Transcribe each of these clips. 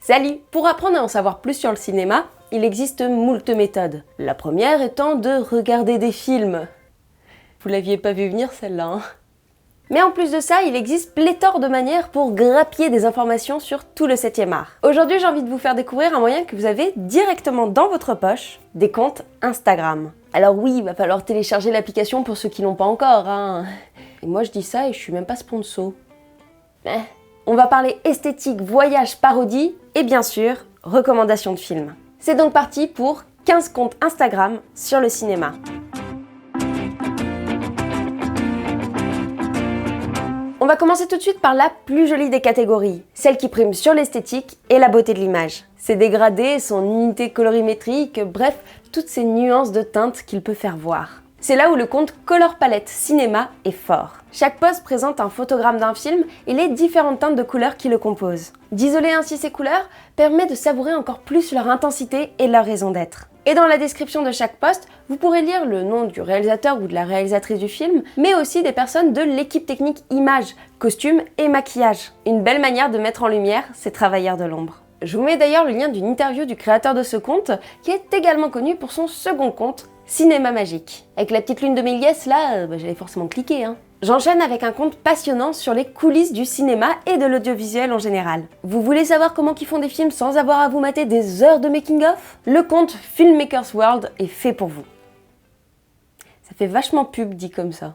Salut! Pour apprendre à en savoir plus sur le cinéma, il existe moult méthodes. La première étant de regarder des films. Vous l'aviez pas vu venir celle-là, hein? Mais en plus de ça, il existe pléthore de manières pour grappiller des informations sur tout le 7e art. Aujourd'hui, j'ai envie de vous faire découvrir un moyen que vous avez directement dans votre poche, des comptes Instagram. Alors oui, il va falloir télécharger l'application pour ceux qui l'ont pas encore, hein. Et moi je dis ça et je suis même pas sponsor. On va parler esthétique, voyage, parodie et bien sûr, recommandations de films. C'est donc parti pour 15 comptes Instagram sur le cinéma. On va commencer tout de suite par la plus jolie des catégories, celle qui prime sur l'esthétique et la beauté de l'image. Ses dégradés, son unité colorimétrique, bref, toutes ces nuances de teintes qu'il peut faire voir. C'est là où le compte Color Palette Cinéma est fort. Chaque post présente un photogramme d'un film et les différentes teintes de couleurs qui le composent. D'isoler ainsi ces couleurs permet de savourer encore plus leur intensité et leur raison d'être. Et dans la description de chaque post, vous pourrez lire le nom du réalisateur ou de la réalisatrice du film, mais aussi des personnes de l'équipe technique image, costumes et maquillage. Une belle manière de mettre en lumière ces travailleurs de l'ombre. Je vous mets d'ailleurs le lien d'une interview du créateur de ce compte, qui est également connu pour son second compte, Cinéma Magique. Avec la petite lune de Méliès là, j'allais forcément cliquer, hein. J'enchaîne avec un compte passionnant sur les coulisses du cinéma et de l'audiovisuel en général. Vous voulez savoir comment ils font des films sans avoir à vous mater des heures de making-of? Le compte Filmmakers World est fait pour vous. Ça fait vachement pub dit comme ça.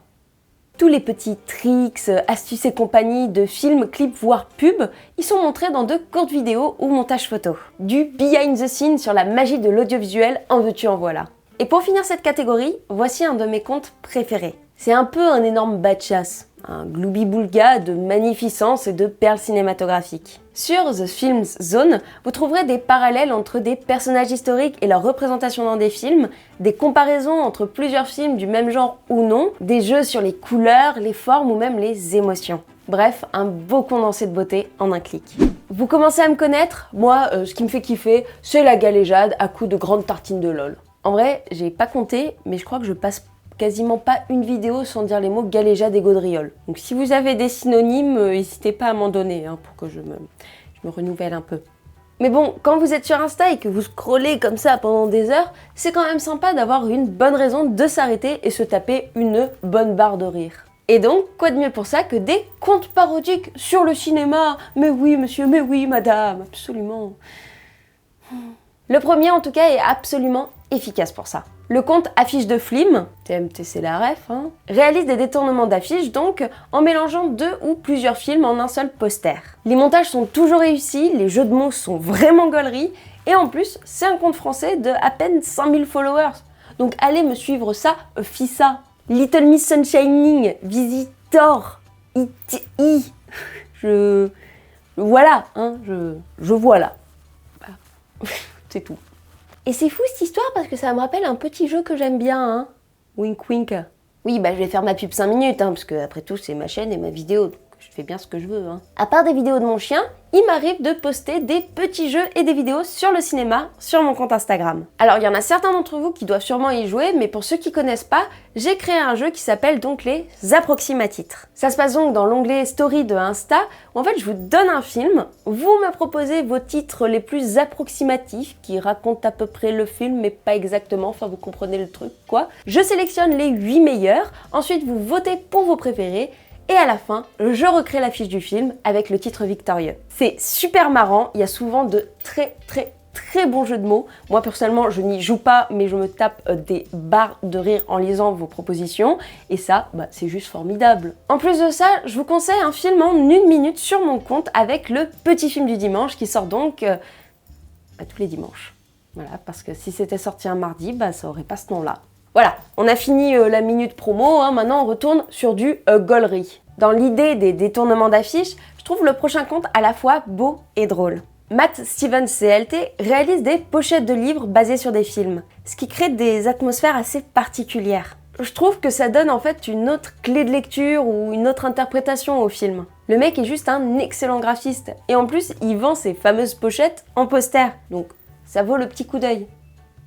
Tous les petits tricks, astuces et compagnie de films, clips, voire pubs, ils sont montrés dans de courtes vidéos ou montages photos. Du behind the scenes sur la magie de l'audiovisuel, en veux-tu en voilà. Et pour finir cette catégorie, voici un de mes comptes préférés. C'est un peu un énorme bas de chasse, un gloubi-boulga de magnificence et de perles cinématographiques. Sur The Film Zone, vous trouverez des parallèles entre des personnages historiques et leur représentation dans des films, des comparaisons entre plusieurs films du même genre ou non, des jeux sur les couleurs, les formes ou même les émotions. Bref, un beau condensé de beauté en un clic. Vous commencez à me connaître? Moi, ce qui me fait kiffer, c'est la galéjade à coups de grandes tartines de LOL. En vrai, j'ai pas compté, mais je crois que je passe quasiment pas une vidéo sans dire les mots galéjade et gaudriole. Donc si vous avez des synonymes, n'hésitez pas à m'en donner hein, pour que je me renouvelle un peu. Mais bon, quand vous êtes sur Insta et que vous scrollez comme ça pendant des heures, c'est quand même sympa d'avoir une bonne raison de s'arrêter et se taper une bonne barre de rire. Et donc, quoi de mieux pour ça que des contes parodiques sur le cinéma? Mais oui monsieur, mais oui madame, absolument. Le premier en tout cas est absolument efficace pour ça. Le compte Affiche de Flim, TMT c'est la ref, hein, réalise des détournements d'affiches donc en mélangeant 2 ou plusieurs films en un seul poster. Les montages sont toujours réussis, les jeux de mots sont vraiment gauleries et en plus c'est un compte français de à peine 5000 followers. Donc allez me suivre ça, Fissa, Little Miss Sunshining, Visitor, I. Voilà, hein, je vois là. C'est tout. Et c'est fou cette histoire parce que ça me rappelle un petit jeu que j'aime bien, hein. Wink wink. Oui, je vais faire ma pub 5 minutes, hein, parce que après tout, c'est ma chaîne et ma vidéo, donc je fais bien ce que je veux, hein. À part des vidéos de mon chien, il m'arrive de poster des petits jeux et des vidéos sur le cinéma, sur mon compte Instagram. Alors, il y en a certains d'entre vous qui doivent sûrement y jouer, mais pour ceux qui connaissent pas, j'ai créé un jeu qui s'appelle donc les approximatitres. Ça se passe donc dans l'onglet Story de Insta, où en fait je vous donne un film, vous me proposez vos titres les plus approximatifs, qui racontent à peu près le film, mais pas exactement, enfin vous comprenez le truc, quoi. Je sélectionne les 8 meilleurs, ensuite vous votez pour vos préférés, et à la fin, je recrée l'affiche du film avec le titre victorieux. C'est super marrant, il y a souvent de très bons jeux de mots. Moi personnellement, je n'y joue pas, mais je me tape des barres de rire en lisant vos propositions. Et ça, c'est juste formidable. En plus de ça, je vous conseille un film en 1 minute sur mon compte avec le petit film du dimanche qui sort donc tous les dimanches. Voilà, parce que si c'était sorti un mardi, ça aurait pas ce nom-là. Voilà, on a fini la minute promo, hein, maintenant on retourne sur du gaulerie. Dans l'idée des détournements d'affiches, je trouve le prochain compte à la fois beau et drôle. Matt Stevens CLT réalise des pochettes de livres basées sur des films, ce qui crée des atmosphères assez particulières. Je trouve que ça donne en fait une autre clé de lecture ou une autre interprétation au film. Le mec est juste un excellent graphiste, et en plus il vend ses fameuses pochettes en poster, donc ça vaut le petit coup d'œil.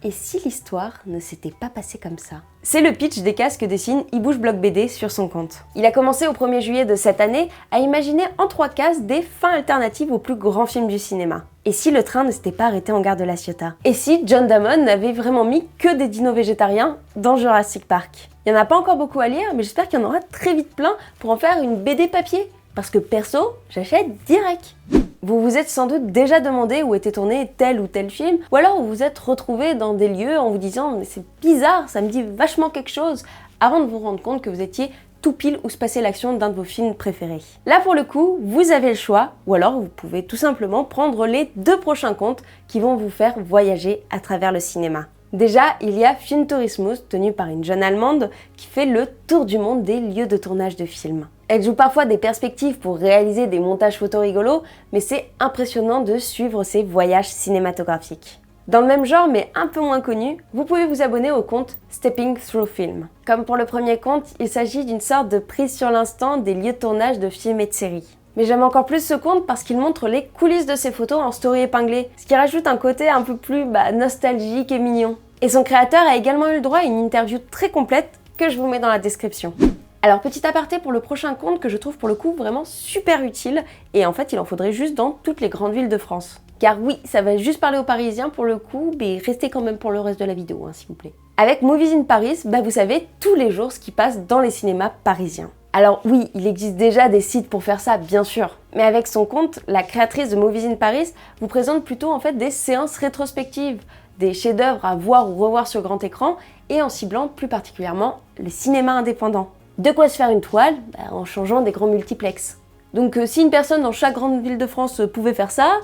Et si l'histoire ne s'était pas passée comme ça? C'est le pitch des cases que dessine Ibouche Bloc BD sur son compte. Il a commencé au 1er juillet de cette année à imaginer en 3 cases des fins alternatives aux plus grands films du cinéma. Et si le train ne s'était pas arrêté en gare de La Ciotat? Et si John Damon n'avait vraiment mis que des dinos végétariens dans Jurassic Park? Il n'y en a pas encore beaucoup à lire, mais j'espère qu'il y en aura très vite plein pour en faire une BD papier. Parce que perso, j'achète direct. Vous vous êtes sans doute déjà demandé où était tourné tel ou tel film, ou alors vous vous êtes retrouvé dans des lieux en vous disant « mais c'est bizarre, ça me dit vachement quelque chose », avant de vous rendre compte que vous étiez tout pile où se passait l'action d'un de vos films préférés. Là pour le coup, vous avez le choix, ou alors vous pouvez tout simplement prendre les 2 prochains contes qui vont vous faire voyager à travers le cinéma. Déjà, il y a Film Tourismus, tenu par une jeune Allemande, qui fait le tour du monde des lieux de tournage de films. Elle joue parfois des perspectives pour réaliser des montages photos rigolos, mais c'est impressionnant de suivre ses voyages cinématographiques. Dans le même genre, mais un peu moins connu, vous pouvez vous abonner au compte Stepping Through Film. Comme pour le premier compte, il s'agit d'une sorte de prise sur l'instant des lieux de tournage de films et de séries. Mais j'aime encore plus ce compte parce qu'il montre les coulisses de ses photos en story épinglée, ce qui rajoute un côté un peu plus nostalgique et mignon. Et son créateur a également eu le droit à une interview très complète que je vous mets dans la description. Alors petit aparté pour le prochain compte que je trouve pour le coup vraiment super utile, et en fait il en faudrait juste dans toutes les grandes villes de France. Car oui, ça va juste parler aux Parisiens pour le coup, mais restez quand même pour le reste de la vidéo, s'il vous plaît. Avec Movies in Paris, vous savez tous les jours ce qui passe dans les cinémas parisiens. Alors oui, il existe déjà des sites pour faire ça, bien sûr. Mais avec son compte, la créatrice de Movies in Paris vous présente plutôt en fait des séances rétrospectives, des chefs-d'œuvre à voir ou revoir sur grand écran, et en ciblant plus particulièrement le cinéma indépendant. De quoi se faire une toile? En changeant des grands multiplex. Donc si une personne dans chaque grande ville de France pouvait faire ça,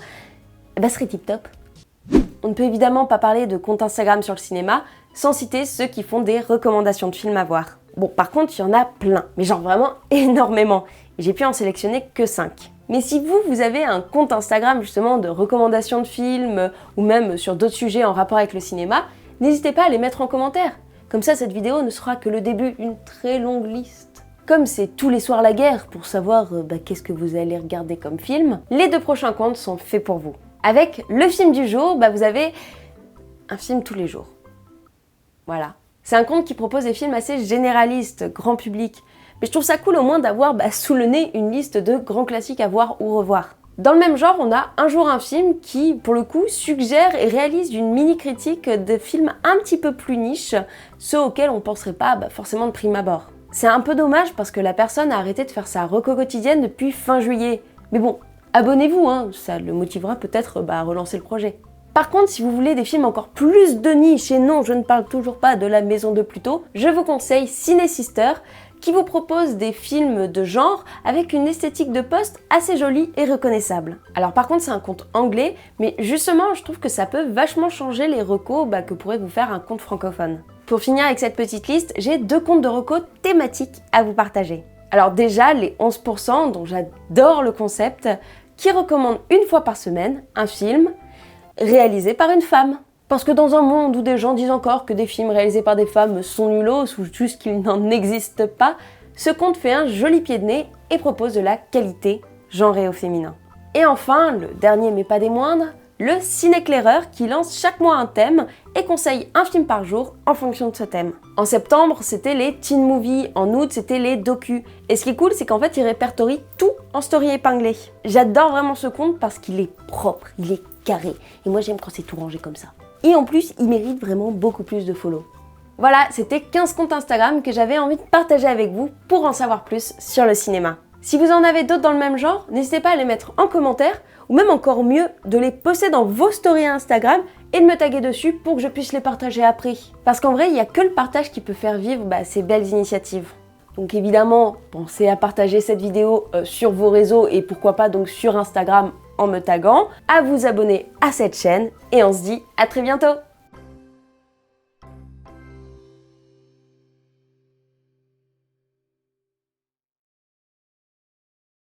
ce serait tip top. On ne peut évidemment pas parler de compte Instagram sur le cinéma sans citer ceux qui font des recommandations de films à voir. Bon, par contre, il y en a plein, mais genre vraiment énormément. Et j'ai pu en sélectionner que 5. Mais si vous avez un compte Instagram justement de recommandations de films ou même sur d'autres sujets en rapport avec le cinéma, n'hésitez pas à les mettre en commentaire. Comme ça, cette vidéo ne sera que le début d'une très longue liste. Comme c'est tous les soirs la guerre pour savoir qu'est-ce que vous allez regarder comme film, les 2 prochains comptes sont faits pour vous. Avec le film du jour, vous avez un film tous les jours. Voilà. C'est un compte qui propose des films assez généralistes, grand public. Mais je trouve ça cool au moins d'avoir sous le nez une liste de grands classiques à voir ou revoir. Dans le même genre, on a Un jour un film qui, pour le coup, suggère et réalise une mini-critique de films un petit peu plus niche, ceux auxquels on ne penserait pas forcément de prime abord. C'est un peu dommage parce que la personne a arrêté de faire sa reco quotidienne depuis fin juillet. Mais bon, abonnez-vous, ça le motivera peut-être à relancer le projet. Par contre, si vous voulez des films encore plus de niche, et non, je ne parle toujours pas de La Maison de Pluto, je vous conseille Ciné Sister, qui vous propose des films de genre avec une esthétique de poste assez jolie et reconnaissable. Alors par contre, c'est un compte anglais, mais justement, je trouve que ça peut vachement changer les recos que pourrait vous faire un compte francophone. Pour finir avec cette petite liste, j'ai 2 comptes de recos thématiques à vous partager. Alors déjà, les 11%, dont j'adore le concept, qui recommandent une fois par semaine un film réalisé par une femme. Parce que dans un monde où des gens disent encore que des films réalisés par des femmes sont nullos ou juste qu'ils n'en existent pas, ce compte fait un joli pied de nez et propose de la qualité genrée au féminin. Et enfin, le dernier mais pas des moindres, le ciné-éclaireur qui lance chaque mois un thème et conseille un film par jour en fonction de ce thème. En septembre, c'était les teen movies, en août, c'était les docus. Et ce qui est cool, c'est qu'en fait, il répertorie tout en story épinglée. J'adore vraiment ce compte parce qu'il est propre, il est carré. Et moi, j'aime quand c'est tout rangé comme ça. Et en plus, il mérite vraiment beaucoup plus de follow. Voilà, c'était 15 comptes Instagram que j'avais envie de partager avec vous pour en savoir plus sur le cinéma. Si vous en avez d'autres dans le même genre, n'hésitez pas à les mettre en commentaire ou même encore mieux, de les poster dans vos stories Instagram et de me taguer dessus pour que je puisse les partager après. Parce qu'en vrai, il n'y a que le partage qui peut faire vivre ces belles initiatives. Donc évidemment, pensez à partager cette vidéo sur vos réseaux et pourquoi pas donc sur Instagram en me taguant, à vous abonner à cette chaîne et on se dit à très bientôt!